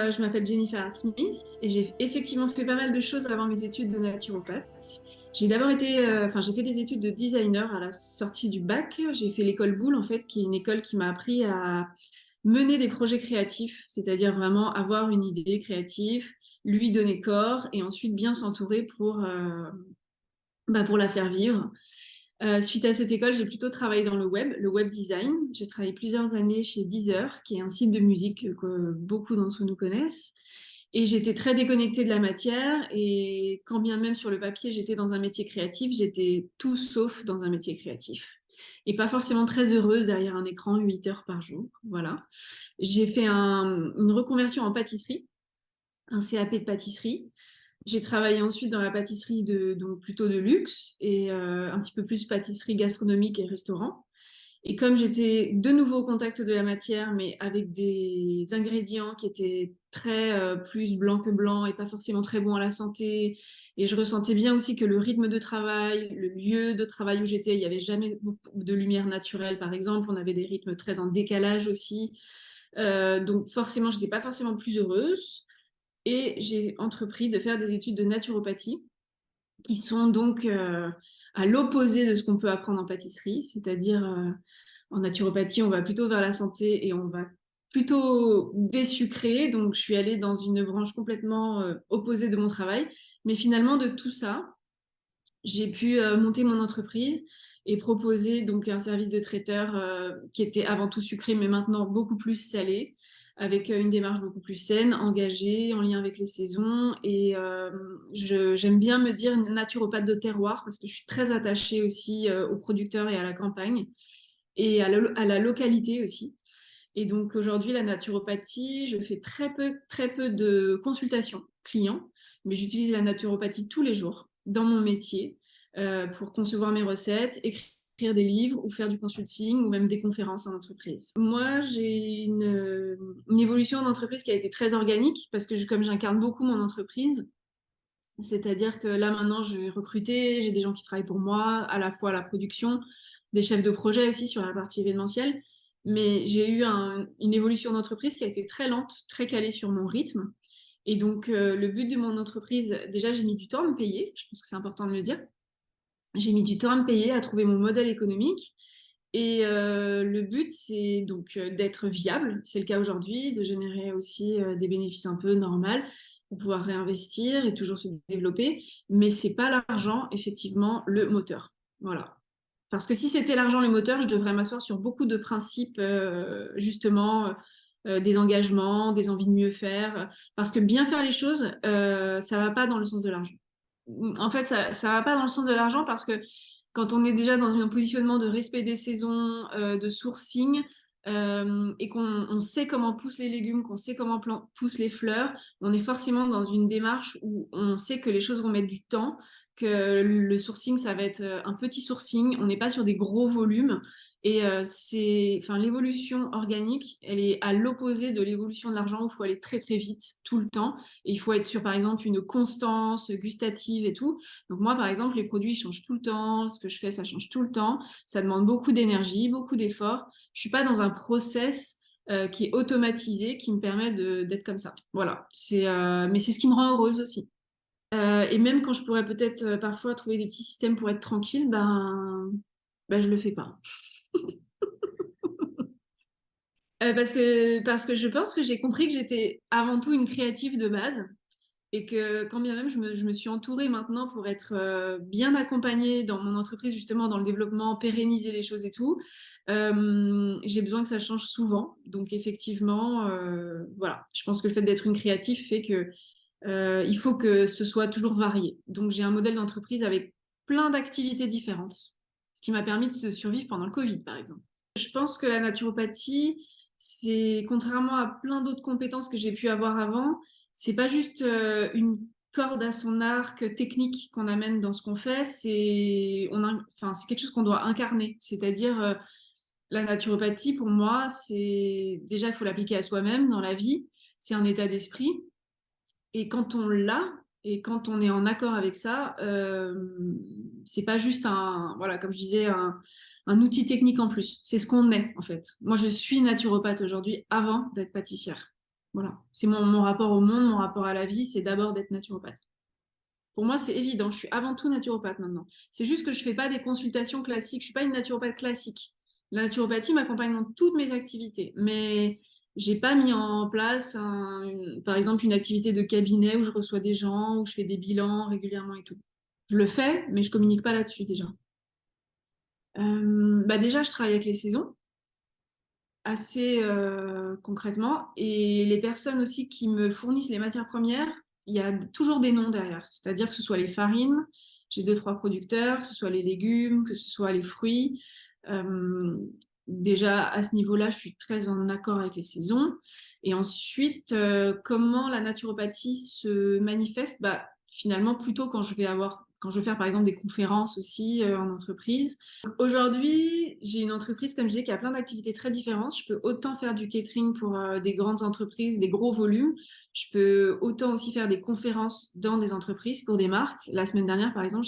Je m'appelle Jennifer Hart-Smith et j'ai effectivement fait pas mal de choses avant mes études de naturopathe. J'ai fait des études de designer à la sortie du bac. J'ai fait l'école Boulle, en fait, qui est une école qui m'a appris à mener des projets créatifs, c'est-à-dire vraiment avoir une idée créative, lui donner corps et ensuite bien s'entourer pour la faire vivre. Suite à cette école, j'ai plutôt travaillé dans le web design. J'ai travaillé plusieurs années chez Deezer, qui est un site de musique que beaucoup d'entre nous connaissent. Et j'étais très déconnectée de la matière. Et quand bien même sur le papier, j'étais dans un métier créatif, j'étais tout sauf dans un métier créatif. Et pas forcément très heureuse derrière un écran 8 heures par jour. Voilà. J'ai fait une reconversion en pâtisserie, un CAP de pâtisserie. J'ai travaillé ensuite dans la pâtisserie donc plutôt de luxe et un petit peu plus pâtisserie gastronomique et restaurant. Et comme j'étais de nouveau au contact de la matière, mais avec des ingrédients qui étaient très plus blancs que blancs et pas forcément très bons à la santé, et je ressentais bien aussi que le rythme de travail, le lieu de travail où j'étais, il n'y avait jamais beaucoup de lumière naturelle, par exemple. On avait des rythmes très en décalage aussi. Donc forcément, je n'étais pas forcément plus heureuse. Et j'ai entrepris de faire des études de naturopathie qui sont donc à l'opposé de ce qu'on peut apprendre en pâtisserie, c'est-à-dire en naturopathie, on va plutôt vers la santé et on va plutôt désucrer. Donc, je suis allée dans une branche complètement opposée de mon travail. Mais finalement, de tout ça, j'ai pu monter mon entreprise et proposer donc un service de traiteur qui était avant tout sucré, mais maintenant beaucoup plus salé, avec une démarche beaucoup plus saine, engagée, en lien avec les saisons. Et j'aime bien me dire naturopathe de terroir parce que je suis très attachée aussi aux producteurs et à la campagne et à la localité aussi. Et donc aujourd'hui, la naturopathie, je fais très peu de consultations clients, mais j'utilise la naturopathie tous les jours dans mon métier pour concevoir mes recettes, écrire des livres ou faire du consulting ou même des conférences en entreprise. Moi, j'ai une évolution d'entreprise qui a été très organique parce que comme j'incarne beaucoup mon entreprise, c'est-à-dire que là maintenant, je vais recruter, j'ai des gens qui travaillent pour moi, à la fois à la production, des chefs de projet aussi sur la partie événementielle. Mais j'ai eu une évolution d'entreprise qui a été très lente, très calée sur mon rythme. Et donc, le but de mon entreprise, déjà, j'ai mis du temps à me payer. Je pense que c'est important de le dire. J'ai mis du temps à me payer, à trouver mon modèle économique. Et le but, c'est donc d'être viable. C'est le cas aujourd'hui, de générer aussi des bénéfices un peu normaux pour pouvoir réinvestir et toujours se développer. Mais c'est pas l'argent, effectivement, le moteur. Voilà. Parce que si c'était l'argent le moteur, je devrais m'asseoir sur beaucoup de principes, justement, des engagements, des envies de mieux faire. Parce que bien faire les choses, ça va pas dans le sens de l'argent. En fait, ça va pas dans le sens de l'argent parce que quand on est déjà dans un positionnement de respect des saisons, de sourcing, et qu'on sait comment poussent les légumes, qu'on sait comment poussent les fleurs, on est forcément dans une démarche où on sait que les choses vont mettre du temps, que le sourcing, ça va être un petit sourcing, on n'est pas sur des gros volumes. Et l'évolution organique, elle est à l'opposé de l'évolution de l'argent où il faut aller très très vite tout le temps. Et il faut être sur, par exemple, une constance gustative et tout. Donc moi, par exemple, les produits changent tout le temps. Ce que je fais, ça change tout le temps. Ça demande beaucoup d'énergie, beaucoup d'efforts. Je suis pas dans un process qui est automatisé, qui me permet d'être comme ça. Voilà. Mais c'est ce qui me rend heureuse aussi. Et même quand je pourrais peut-être parfois trouver des petits systèmes pour être tranquille, ben je le fais pas. Parce que je pense que j'ai compris que j'étais avant tout une créative de base et que quand bien même je me suis entourée maintenant pour être bien accompagnée dans mon entreprise, justement dans le développement, pérenniser les choses et tout, j'ai besoin que ça change souvent. Donc effectivement, voilà, je pense que le fait d'être une créative fait que il faut que ce soit toujours varié. Donc j'ai un modèle d'entreprise avec plein d'activités différentes, ce qui m'a permis de survivre pendant le Covid, par exemple. Je pense que la naturopathie, c'est contrairement à plein d'autres compétences que j'ai pu avoir avant, c'est pas juste une corde à son arc technique qu'on amène dans ce qu'on fait, c'est quelque chose qu'on doit incarner. C'est-à-dire la naturopathie, pour moi, c'est déjà il faut l'appliquer à soi-même dans la vie. C'est un état d'esprit. Et quand on l'a, Et quand on est en accord avec ça, c'est pas juste voilà, comme je disais, un outil technique en plus. C'est ce qu'on est, en fait. Moi, je suis naturopathe aujourd'hui avant d'être pâtissière. Voilà. C'est mon rapport au monde, mon rapport à la vie, c'est d'abord d'être naturopathe. Pour moi, c'est évident. Je suis avant tout naturopathe maintenant. C'est juste que je fais pas des consultations classiques. Je suis pas une naturopathe classique. La naturopathie m'accompagne dans toutes mes activités, mais j'ai pas mis en place, par exemple, une activité de cabinet où je reçois des gens, où je fais des bilans régulièrement et tout. Je le fais, mais je communique pas là-dessus déjà. Bah déjà, je travaille avec les saisons assez concrètement. Et les personnes aussi qui me fournissent les matières premières, il y a toujours des noms derrière. C'est-à-dire que ce soit les farines, j'ai deux, trois producteurs, que ce soit les légumes, que ce soit les fruits. Euh, Déjà, à ce niveau-là, je suis très en accord avec les saisons. Et ensuite, comment la naturopathie se manifeste? Bah, finalement, plutôt quand je veux faire par exemple des conférences aussi en entreprise. Aujourd'hui, j'ai une entreprise, comme je dis, qui a plein d'activités très différentes. Je peux autant faire du catering pour des grandes entreprises, des gros volumes. Je peux autant aussi faire des conférences dans des entreprises pour des marques. La semaine dernière, par exemple,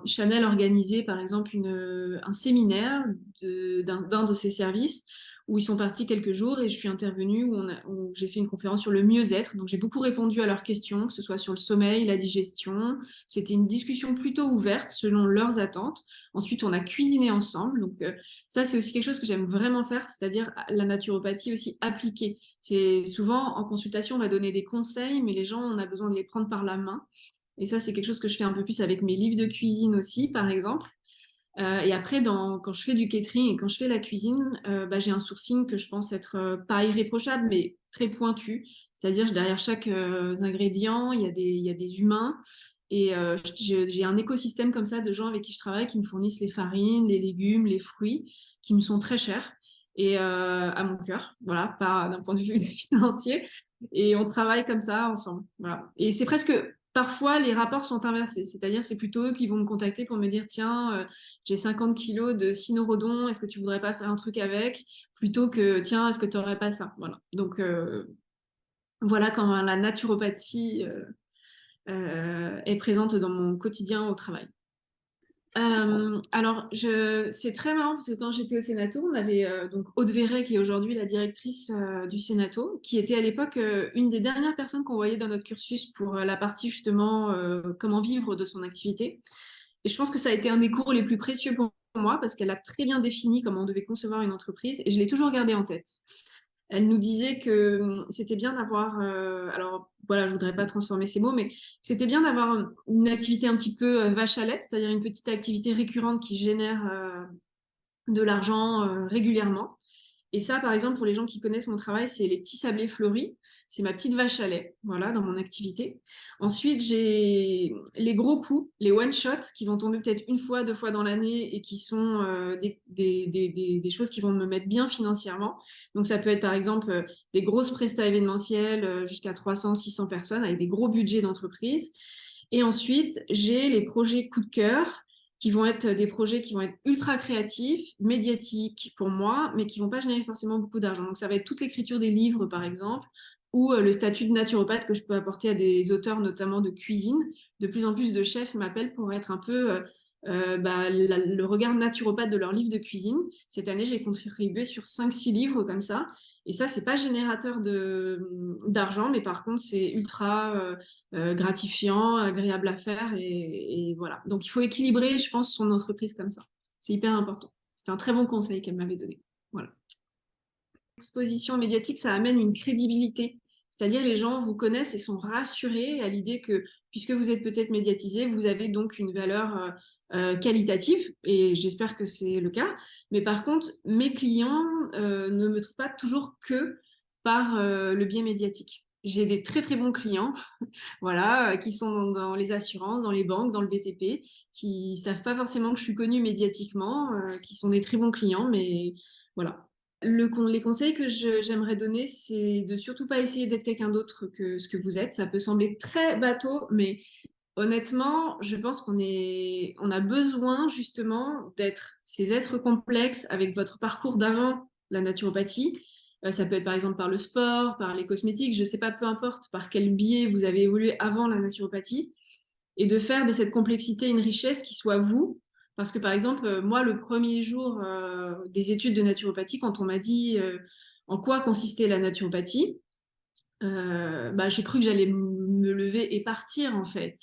Chanel organisait, par exemple, un séminaire d'un de ses services où ils sont partis quelques jours et je suis intervenue où j'ai fait une conférence sur le mieux-être. Donc, j'ai beaucoup répondu à leurs questions, que ce soit sur le sommeil, la digestion. C'était une discussion plutôt ouverte selon leurs attentes. Ensuite, on a cuisiné ensemble. Donc, ça, c'est aussi quelque chose que j'aime vraiment faire, c'est-à-dire la naturopathie aussi appliquée. C'est souvent en consultation, on va donner des conseils, mais les gens, on a besoin de les prendre par la main. Et ça, c'est quelque chose que je fais un peu plus avec mes livres de cuisine aussi, par exemple. Et après, quand je fais du catering et quand je fais la cuisine, bah, j'ai un sourcing que je pense être pas irréprochable, mais très pointu. C'est-à-dire, derrière chaque ingrédient, il y a des humains. Et j'ai un écosystème comme ça de gens avec qui je travaille qui me fournissent les farines, les légumes, les fruits, qui me sont très chers et à mon cœur, voilà, pas d'un point de vue financier. Et on travaille comme ça ensemble, voilà. Et c'est presque parfois les rapports sont inversés, c'est-à-dire c'est plutôt eux qui vont me contacter pour me dire tiens, j'ai 50 kilos de cynorhodon, est-ce que tu voudrais pas faire un truc avec? Plutôt que tiens, est-ce que tu aurais pas ça? Voilà. Donc voilà comment la naturopathie est présente dans mon quotidien au travail. C'est très marrant parce que quand j'étais au Sénato, on avait donc Aude Verret, qui est aujourd'hui la directrice du Sénato, qui était à l'époque une des dernières personnes qu'on voyait dans notre cursus pour la partie justement comment vivre de son activité. Et je pense que ça a été un des cours les plus précieux pour moi parce qu'elle a très bien défini comment on devait concevoir une entreprise et je l'ai toujours gardé en tête. Elle nous disait que c'était bien d'avoir, alors voilà, je voudrais pas transformer ces mots, mais c'était bien d'avoir une activité un petit peu vache à lait, c'est-à-dire une petite activité récurrente qui génère de l'argent régulièrement. Et ça, par exemple, pour les gens qui connaissent mon travail, c'est les petits sablés fleuris. C'est ma petite vache à lait, voilà, dans mon activité. Ensuite, j'ai les gros coups, les one-shots, qui vont tomber peut-être une fois, deux fois dans l'année et qui sont des choses qui vont me mettre bien financièrement. Donc, ça peut être, par exemple, des grosses prestats événementielles jusqu'à 300, 600 personnes avec des gros budgets d'entreprise. Et ensuite, j'ai les projets coup de cœur qui vont être des projets qui vont être ultra créatifs, médiatiques pour moi, mais qui vont pas générer forcément beaucoup d'argent. Donc ça va être toute l'écriture des livres, par exemple, ou le statut de naturopathe que je peux apporter à des auteurs, notamment de cuisine. De plus en plus de chefs m'appellent pour être un peu le regard naturopathe de leur livre de cuisine. Cette année, j'ai contribué sur 5-6 livres comme ça. Et ça, c'est pas générateur d'argent, mais par contre, c'est ultra gratifiant, agréable à faire et voilà. Donc il faut équilibrer, je pense, son entreprise comme ça. C'est hyper important. C'était un très bon conseil qu'elle m'avait donné. Voilà. L'exposition médiatique, ça amène une crédibilité. C'est-à-dire les gens vous connaissent et sont rassurés à l'idée que puisque vous êtes peut-être médiatisé, vous avez donc une valeur qualitative et j'espère que c'est le cas. Mais par contre, mes clients ne me trouvent pas toujours que par le biais médiatique. J'ai des très très bons clients voilà, qui sont dans les assurances, dans les banques, dans le BTP, qui savent pas forcément que je suis connue médiatiquement, qui sont des très bons clients, mais voilà. Les conseils que j'aimerais donner, c'est de surtout pas essayer d'être quelqu'un d'autre que ce que vous êtes. Ça peut sembler très bateau, mais honnêtement, je pense on a besoin justement d'être ces êtres complexes avec votre parcours d'avant la naturopathie Ça peut être par exemple par le sport, par les cosmétiques, je sais pas, peu importe par quel biais vous avez évolué avant la naturopathie, et de faire de cette complexité une richesse qui soit vous. Parce que par exemple, moi, le premier jour des études de naturopathie, quand on m'a dit en quoi consistait la naturopathie, bah, j'ai cru que j'allais me lever et partir en fait.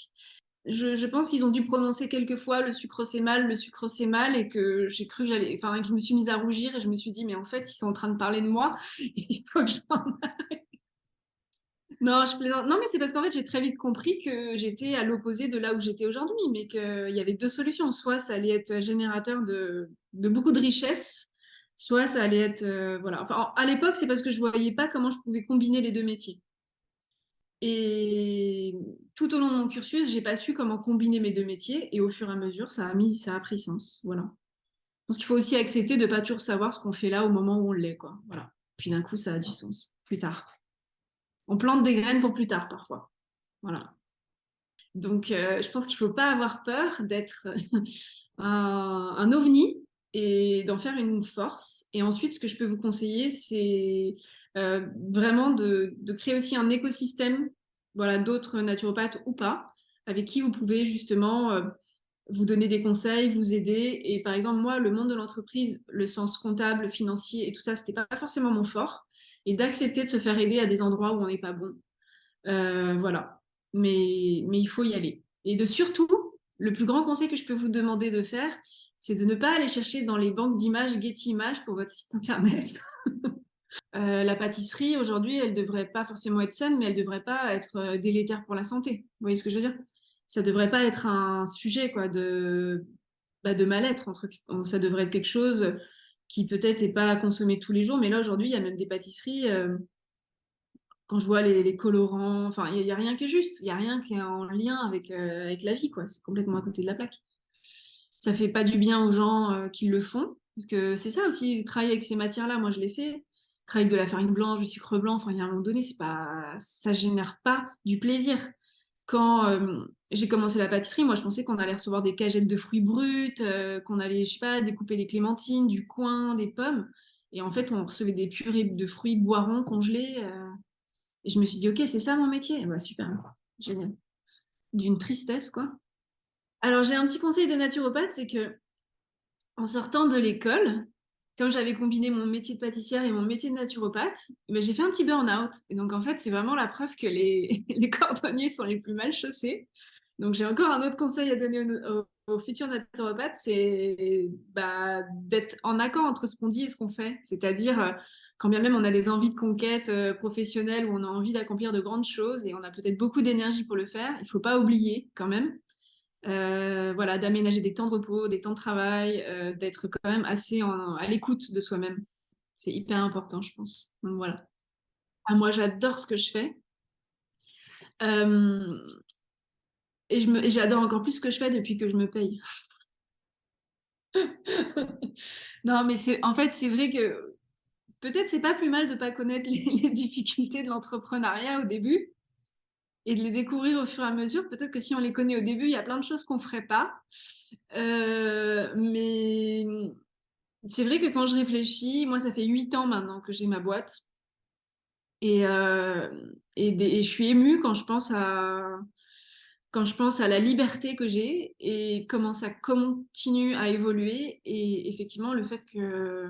Je pense qu'ils ont dû prononcer quelques fois le sucre c'est mal, le sucre c'est mal, et que j'ai cru que j'allais, enfin, que je me suis mise à rougir et je me suis dit, mais en fait, ils sont en train de parler de moi, il faut que j'en... Non, je plaisante. Non, mais c'est parce qu'en fait, j'ai très vite compris que j'étais à l'opposé de là où j'étais aujourd'hui, mais qu'il y avait deux solutions. Soit ça allait être générateur de beaucoup de richesses, soit ça allait être, voilà. Enfin, à l'époque, c'est parce que je voyais pas comment je pouvais combiner les deux métiers. Et tout au long de mon cursus, j'ai pas su comment combiner mes deux métiers, et au fur et à mesure, ça a pris sens. Voilà. Je pense qu'il faut aussi accepter de pas toujours savoir ce qu'on fait là au moment où on l'est, quoi. Voilà. Puis d'un coup, ça a du sens plus tard. On plante des graines pour plus tard parfois. Voilà. Donc, je pense qu'il faut pas avoir peur d'être un ovni et d'en faire une force. Et ensuite, ce que je peux vous conseiller, c'est vraiment de créer aussi un écosystème, voilà, d'autres naturopathes ou pas, avec qui vous pouvez justement vous donner des conseils, vous aider. Et par exemple, moi, le monde de l'entreprise, le sens comptable, financier et tout ça, c'était pas forcément mon fort. Et d'accepter de se faire aider à des endroits où on n'est pas bon. Voilà. Mais il faut y aller. Et de surtout, le plus grand conseil que je peux vous demander de faire, c'est de ne pas aller chercher dans les banques d'images Getty Images pour votre site internet. La pâtisserie, aujourd'hui, elle devrait pas forcément être saine, mais elle devrait pas être délétère pour la santé. Vous voyez ce que je veux dire? Ça devrait pas être un sujet, quoi, de mal-être, entre... Ça devrait être quelque chose qui peut-être est pas consommé tous les jours, mais là, aujourd'hui, il y a même des pâtisseries, quand je vois les colorants, enfin, il y a rien qui est juste. Il y a rien qui est en lien avec la vie, quoi. C'est complètement à côté de la plaque. Ça fait pas du bien aux gens qui le font, parce que c'est ça aussi, travailler avec ces matières-là. Moi, je l'ai fait. Travailler avec de la farine blanche, du sucre blanc. Enfin, il y a un moment donné, c'est pas, ça génère pas du plaisir. Quand j'ai commencé la pâtisserie, moi, je pensais qu'on allait recevoir des cagettes de fruits bruts, qu'on allait, je sais pas, découper des clémentines, du coin, des pommes. Et en fait, on recevait des purées de fruits boirons congelés. Et je me suis dit, ok, c'est ça mon métier. Et bah, super, génial. D'une tristesse, quoi. Alors, j'ai un petit conseil de naturopathe, c'est que en sortant de l'école, comme j'avais combiné mon métier de pâtissière et mon métier de naturopathe, ben, j'ai fait un petit burn-out. Et donc, en fait, c'est vraiment la preuve que les cordonniers sont les plus mal chaussés. Donc, j'ai encore un autre conseil à donner aux futurs naturopathes, c'est bah, d'être en accord entre ce qu'on dit et ce qu'on fait. C'est-à-dire, quand bien même on a des envies de conquête professionnelle, où on a envie d'accomplir de grandes choses et on a peut-être beaucoup d'énergie pour le faire, il faut pas oublier quand même voilà, d'aménager des temps de repos, des temps de travail, d'être quand même assez à l'écoute de soi-même. C'est hyper important, je pense. Donc voilà. Ah, moi, j'adore ce que je fais. Euh, et j'adore encore plus ce que je fais depuis que je me paye. Non, mais en fait, c'est vrai que peut-être c'est pas plus mal de pas connaître les difficultés de l'entrepreneuriat au début et de les découvrir au fur et à mesure. Peut-être que si on les connaît au début, il y a plein de choses qu'on ferait pas. Mais c'est vrai que quand je réfléchis, moi, ça fait 8 ans maintenant que j'ai ma boîte. Et, et je suis émue quand je pense à la liberté que j'ai et comment ça continue à évoluer. Et effectivement, le fait que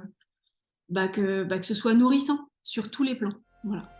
ce soit nourrissant sur tous les plans. Voilà.